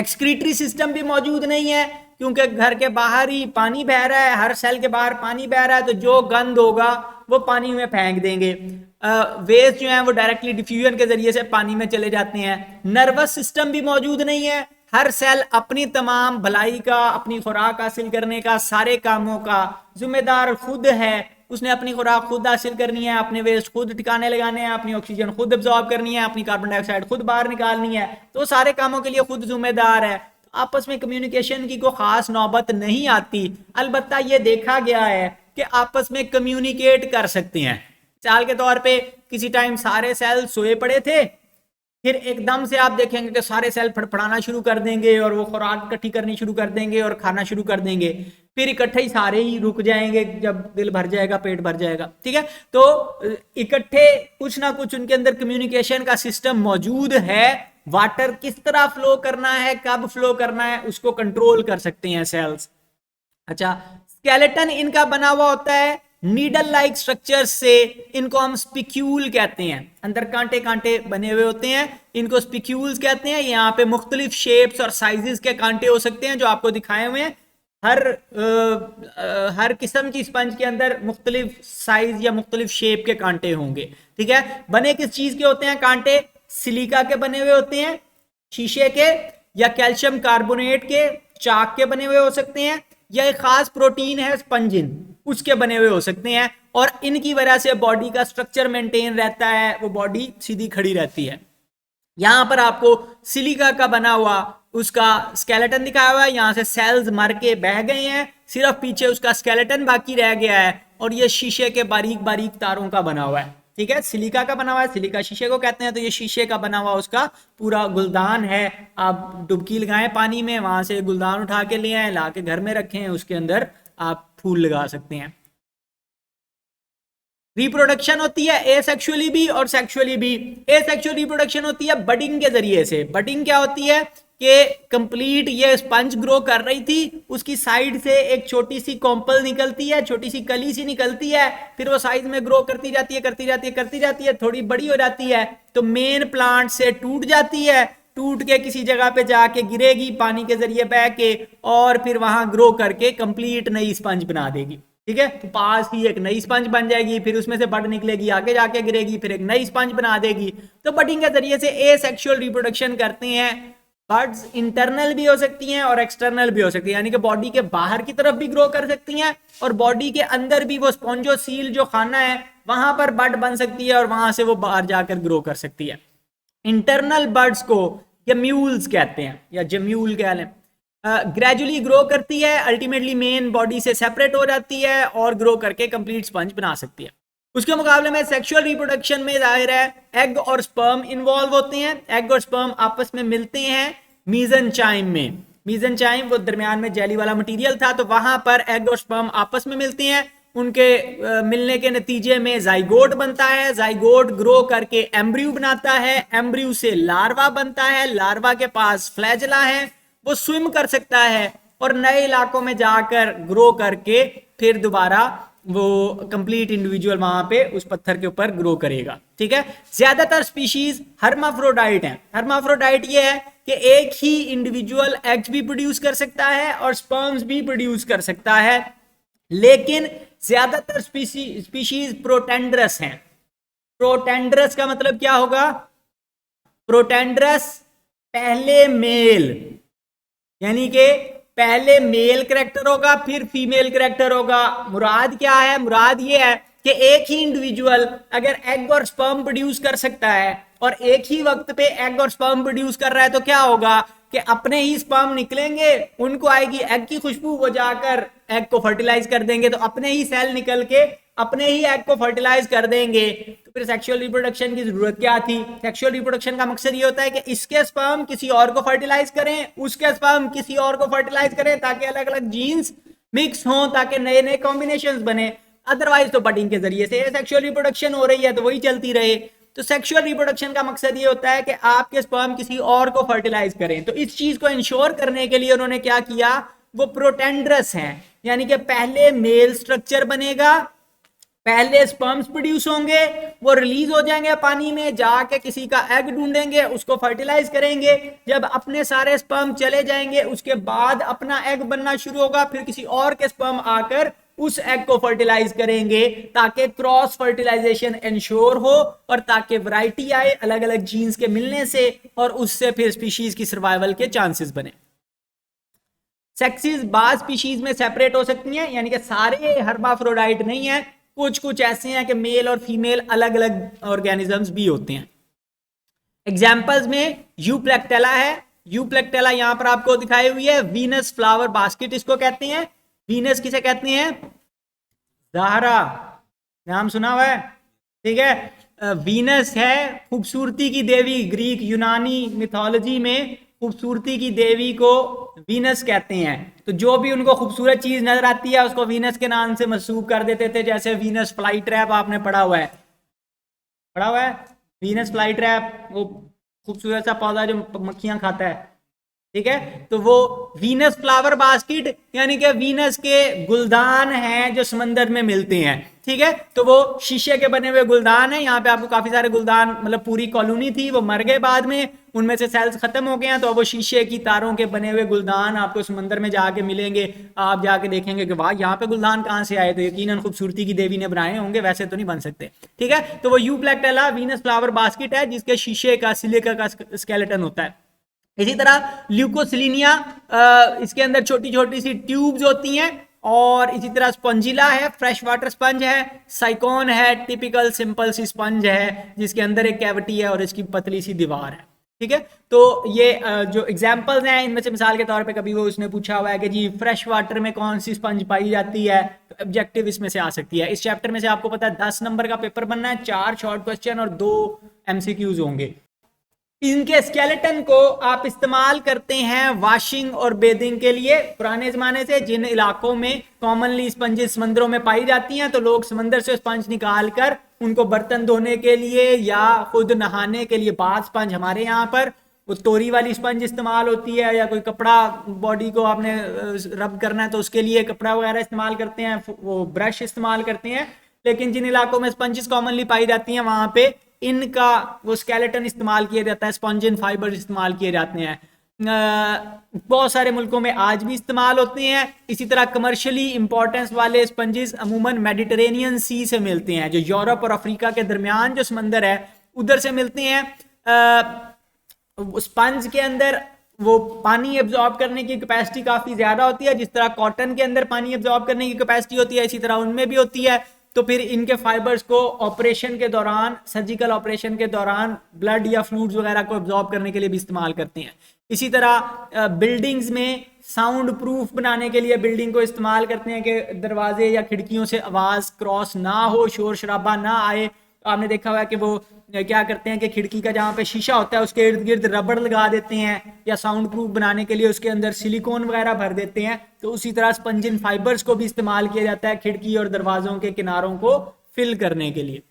Excretory system भी मौजूद नहीं है, क्योंकि घर के बाहर ही पानी बह रहा है, हर सेल के बाहर पानी बह रहा है, तो जो गंद होगा वो पानी में फेंक देंगे। वेस्ट जो है वो डायरेक्टली डिफ्यूजन के जरिए से पानी में चले जाते हैं। नर्वस सिस्टम भी मौजूद नहीं है, हर सेल अपनी तमाम भलाई का, अपनी खुराक हासिल करने का, सारे कामों का जिम्मेदार खुद है। उसने अपनी खुराक खुद हासिल करनी है, अपने वेस्ट खुद ठिकाने लगाने हैं, अपनी ऑक्सीजन खुद एब्जॉर्ब करनी है, अपनी कार्बन डाइऑक्साइड खुद बाहर निकालनी है, तो सारे कामों के लिए खुद जिम्मेदार है। आपस में कम्युनिकेशन की कोई खास नौबत नहीं आती। अलबत्ता ये देखा गया है कि आपस में कम्युनिकेट कर सकते हैं। मिसाल के तौर पे किसी टाइम सारे सेल सोए पड़े थे, फिर एकदम से आप देखेंगे कि सारे सेल फड़फड़ाना शुरू कर देंगे और वो खुराक इकट्ठी करनी शुरू कर देंगे और खाना शुरू कर देंगे। फिर इकट्ठे ही सारे ही रुक जाएंगे जब दिल भर जाएगा, पेट भर जाएगा। ठीक है, तो इकट्ठे कुछ ना कुछ उनके अंदर कम्युनिकेशन का सिस्टम मौजूद है। वाटर किस तरह फ्लो करना है, कब फ्लो करना है, उसको कंट्रोल कर सकते हैं सेल्स। अच्छा, स्केलेटन इनका बना हुआ होता है नीडल लाइक स्ट्रक्चर से, इनको हम स्पिक्यूल कहते हैं। अंदर कांटे कांटे बने हुए होते हैं, इनको स्पिक्यूल्स कहते हैं। यहाँ पे मुख्तलिफ शेप्स और साइजेस के कांटे हो सकते हैं जो आपको दिखाए हुए हैं। हर किस्म की स्पंज के अंदर मुख्तलिफ साइज या मुख्तलिफ शेप के कांटे होंगे। ठीक है, बने किस चीज के होते हैं कांटे? सिलिका के बने हुए होते हैं, शीशे के या कैल्शियम कार्बोनेट के, चाक के बने हुए हो सकते हैं, या एक खास प्रोटीन है स्पंजिन, उसके बने हुए हो सकते हैं। और इनकी वजह से बॉडी का स्ट्रक्चर मेंटेन रहता है, वो बॉडी सीधी खड़ी रहती है। यहां पर आपको सिलिका का बना हुआ उसका स्केलेटन दिखाया हुआ है। यहां से सेल्स मर के बह गए हैं, सिर्फ पीछे उसका स्केलेटन बाकी रह गया है, और ये शीशे के बारीक बारीक तारों का बना हुआ है। ठीक है, सिलिका का बना हुआ है, सिलिका शीशे को कहते हैं, तो ये शीशे का बना हुआ उसका पूरा गुलदान है। आप डुबकी लगाएं पानी में, वहां से गुलदान उठा के ले आए, ला के घर में रखें, उसके अंदर आप फूल लगा सकते हैं। रिप्रोडक्शन होती है एसेक्सुअली भी और सेक्सुअली भी। एसेक्सुअल रिप्रोडक्शन होती है बडिंग के जरिए से। बडिंग क्या होती है कि कंप्लीट ये स्पंज ग्रो कर रही थी, उसकी साइड से एक छोटी सी कॉम्पल निकलती है, छोटी सी कली सी निकलती है, फिर वो साइज में ग्रो करती जाती है, करती जाती है, करती जाती है, थोड़ी बड़ी हो जाती है, तो मेन प्लांट से टूट जाती है, टूट के किसी जगह पे जाके गिरेगी पानी के जरिए बह के, और फिर वहां ग्रो करके कंप्लीट नई स्पंज बना देगी। ठीक है, तो पास ही एक नई स्पंज बन जाएगी, फिर उसमें से बड निकलेगी, आगे जाके गिरेगी, फिर एक नई स्पंज बना देगी। तो बडिंग के जरिए से एसेक्सुअल रिप्रोडक्शन करते हैं। बर्ड्स इंटरनल भी हो सकती हैं और एक्सटर्नल भी हो सकती है, यानी कि बॉडी के बाहर की तरफ भी ग्रो कर सकती हैं, और बॉडी के अंदर भी वो स्पॉन्जोसील जो खाना है वहां पर बड बन सकती है, और वहां से वो बाहर जाकर ग्रो कर सकती है। इंटरनल बर्ड्स को जम्यूल्स कहते हैं, या जम्यूल कह लें। ग्रेजुअली ग्रो करती है, अल्टीमेटली मेन बॉडी से सेपरेट हो जाती है और ग्रो करके कंप्लीट स्पंज बना सकती है। उसके मुकाबले में सेक्सुअल रिप्रोडक्शन में जाहिर है एग और स्पर्म इन्वॉल्व होते हैं। एग और स्पर्म आपस में मिलते हैं मीजनचाइम में। मीजनचाइम वो दरमियान में जेली वाला मटेरियल था, तो वहां पर एग और स्पर्म आपस में मिलते हैं। उनके मिलने के नतीजे में जाइगोट बनता है, जाइगोट ग्रो करके एम्ब्रियो बनाता है, एम्ब्रियो से लार्वा बनता है, लार्वा के पास फ्लैजला है, वो स्विम कर सकता है और नए इलाकों में जाकर ग्रो करके फिर दोबारा वो कंप्लीट इंडिविजुअल वहां पे उस पत्थर के ऊपर ग्रो करेगा। ठीक है, ज्यादातर स्पीशीज हर्माफ्रोडाइट हैं। हर्माफ्रोडाइट ये है कि एक ही इंडिविजुअल एग्स भी प्रोड्यूस कर सकता है और स्पर्म्स भी प्रोड्यूस कर सकता है, लेकिन ज्यादातर स्पीशीज प्रोटेंडरस हैं। प्रोटेंडरस का मतलब क्या होगा? प्रोटेंडरस पहले मेल, यानी कि पहले मेल कैरेक्टर होगा फिर फीमेल कैरेक्टर होगा। मुराद क्या है? मुराद ये है कि एक ही इंडिविजुअल अगर एग और स्पर्म प्रोड्यूस कर सकता है और एक ही वक्त पे एग और स्पर्म प्रोड्यूस कर रहा है, तो क्या होगा कि अपने ही स्पर्म निकलेंगे, उनको आएगी एग की खुशबू, वो जाकर एग को फर्टिलाइज कर देंगे, तो अपने ही सेल निकल के अपने ही एग को फर्टिलाइज कर देंगे। तो फिर सेक्सुअल रिप्रोडक्शन की जरूरत क्या थी? सेक्सुअल रिप्रोडक्शन का मकसद ये होता है कि इसके स्पर्म किसी और को फर्टिलाइज करें, उसके स्पर्म किसी और को फर्टिलाइज करें, ताकि अलग अलग जीन्स मिक्स हों, ताकि नए नए कॉम्बिनेशंस बने। अदरवाइज तो बडिंग के जरिए से सेक्सुअल रिप्रोडक्शन हो रही है तो वही चलती रहे। तो सेक्सुअल रिप्रोडक्शन का मकसद ये होता है कि आपके स्पर्म किसी और को फर्टिलाइज करें। तो इस चीज को इंश्योर करने के लिए उन्होंने क्या किया? वो प्रोटेंडरस हैं, यानी कि पहले मेल स्ट्रक्चर बनेगा, पहले स्पर्म्स प्रोड्यूस होंगे, वो रिलीज हो जाएंगे पानी में, जाके किसी का एग ढूंढेंगे, उसको फर्टिलाइज करेंगे। जब अपने सारे स्पर्म चले जाएंगे उसके बाद अपना एग बनना शुरू होगा, फिर किसी और के स्पर्म आकर उस एग को फर्टिलाइज करेंगे, ताकि क्रॉस फर्टिलाइजेशन इंश्योर हो और ताकि वैरायटी आए अलग अलग जीन्स के मिलने से, और उससे फिर स्पीशीज की सर्वाइवल के चांसेस बने। सेक्सेस बाद स्पीशीज में सेपरेट हो सकती हैं, यानी कि सारे हर्माफ्रोडाइट नहीं है, कुछ कुछ ऐसे हैं कि मेल और फीमेल अलग अलग ऑर्गेनिजम्स भी होते हैं। एग्जाम्पल्स में यूप्लेक्टेला है। यूप्लेक्टेला यहां पर आपको दिखाई हुई है, वीनस फ्लावर बास्केट इसको कहते हैं। वीनस किसे कहते हैं? ज़हरा, नाम सुना हुआ है, ठीक है। वीनस है खूबसूरती की देवी, ग्रीक यूनानी मिथोलॉजी में खूबसूरती की देवी को वीनस कहते हैं। तो जो भी उनको खूबसूरत चीज नजर आती है उसको वीनस के नाम से मंसूब कर देते थे, जैसे वीनस फ्लाई ट्रैप आपने पढ़ा हुआ है, पढ़ा हुआ है वीनस फ्लाई ट्रैप, वो खूबसूरत सा पौधा जो मक्खियां खाता है, ठीक है। तो वो वीनस फ्लावर बास्केट यानी कि वीनस के गुलदान हैं जो समंदर में मिलते हैं, ठीक है। तो वो शीशे के बने हुए गुलदान है, यहाँ पे आपको काफी सारे गुलदान, मतलब पूरी कॉलोनी थी, वो मर गए बाद में, उनमें से सेल्स खत्म हो गए हैं, तो अब वो शीशे की तारों के बने हुए गुलदान आपको समंदर में जाके मिलेंगे। आप जाके देखेंगे कि वाह यहाँ पे गुलदान कहाँ से आए, तो यकीनन खूबसूरती की देवी ने बनाए होंगे, वैसे तो नहीं बन सकते, ठीक है। तो वो यूप्लेक्टेला वीनस फ्लावर बास्केट है जिसके शीशे का सिलिका का स्केलेटन होता है। इसी तरह ल्यूकोसिलिनिया, इसके अंदर छोटी छोटी सी ट्यूब्स होती हैं। और इसी तरह स्पंजिला है, फ्रेश वाटर स्पंज है। साइकोन है, टिपिकल सिंपल सी स्पंज है जिसके अंदर एक कैविटी है और इसकी पतली सी दीवार है, ठीक है। तो ये जो एग्जांपल्स हैं इनमें से मिसाल के तौर पे कभी वो उसने पूछा हुआ है कि जी फ्रेश वाटर में कौन सी स्पंज पाई जाती है, तो ऑब्जेक्टिव इसमें से आ सकती है। इस चैप्टर में से आपको पता है 10 नंबर का पेपर बनना है, 4 शॉर्ट क्वेश्चन और 2 MCQs होंगे। इनके स्केलेटन को आप इस्तेमाल करते हैं वॉशिंग और बेदिंग के लिए। पुराने जमाने से जिन इलाकों में कॉमनली स्पंजेस समंदरों में पाई जाती हैं, तो लोग समंदर से स्पंज निकाल कर उनको बर्तन धोने के लिए या खुद नहाने के लिए, बाद स्पंज हमारे यहाँ पर वो तोरी वाली स्पंज इस्तेमाल होती है, या कोई कपड़ा बॉडी को आपने रब करना है तो उसके लिए कपड़ा वगैरह इस्तेमाल करते हैं, वो ब्रश इस्तेमाल करते हैं। लेकिन जिन इलाकों में स्पंजेस कॉमनली पाई जाती हैं वहां पे इनका वो स्केलेटन इस्तेमाल किया जाता है, स्पंजिन फाइबर इस्तेमाल किए जाते हैं। बहुत सारे मुल्कों में आज भी इस्तेमाल होते हैं। इसी तरह कमर्शियली इंपॉर्टेंस वाले स्पंजेस अमूमन मेडिटेरेनियन सी से मिलते हैं, जो यूरोप और अफ्रीका के दरमियान जो समंदर है उधर से मिलते हैं। स्पंज के अंदर वो पानी एब्जॉर्ब करने की कैपेसिटी काफी ज्यादा होती है, जिस तरह कॉटन के अंदर पानी एब्जॉर्ब करने की कैपेसिटी होती है, इसी तरह उनमें भी होती है। तो फिर इनके फाइबर्स को ऑपरेशन के दौरान, सर्जिकल ऑपरेशन के दौरान ब्लड या फ्लूइड्स वगैरह को एब्जॉर्ब करने के लिए भी इस्तेमाल करते हैं। इसी तरह बिल्डिंग्स में साउंड प्रूफ बनाने के लिए बिल्डिंग को इस्तेमाल करते हैं कि दरवाजे या खिड़कियों से आवाज क्रॉस ना हो, शोर शराबा ना आए। तो आपने देखा हुआ है कि वो क्या करते हैं कि खिड़की का जहाँ पे शीशा होता है उसके इर्द गिर्द रबड़ लगा देते हैं, या साउंड प्रूफ बनाने के लिए उसके अंदर सिलिकॉन वगैरह भर देते हैं। तो उसी तरह स्पंजिन फाइबर्स को भी इस्तेमाल किया जाता है खिड़की और दरवाजों के किनारों को फिल करने के लिए।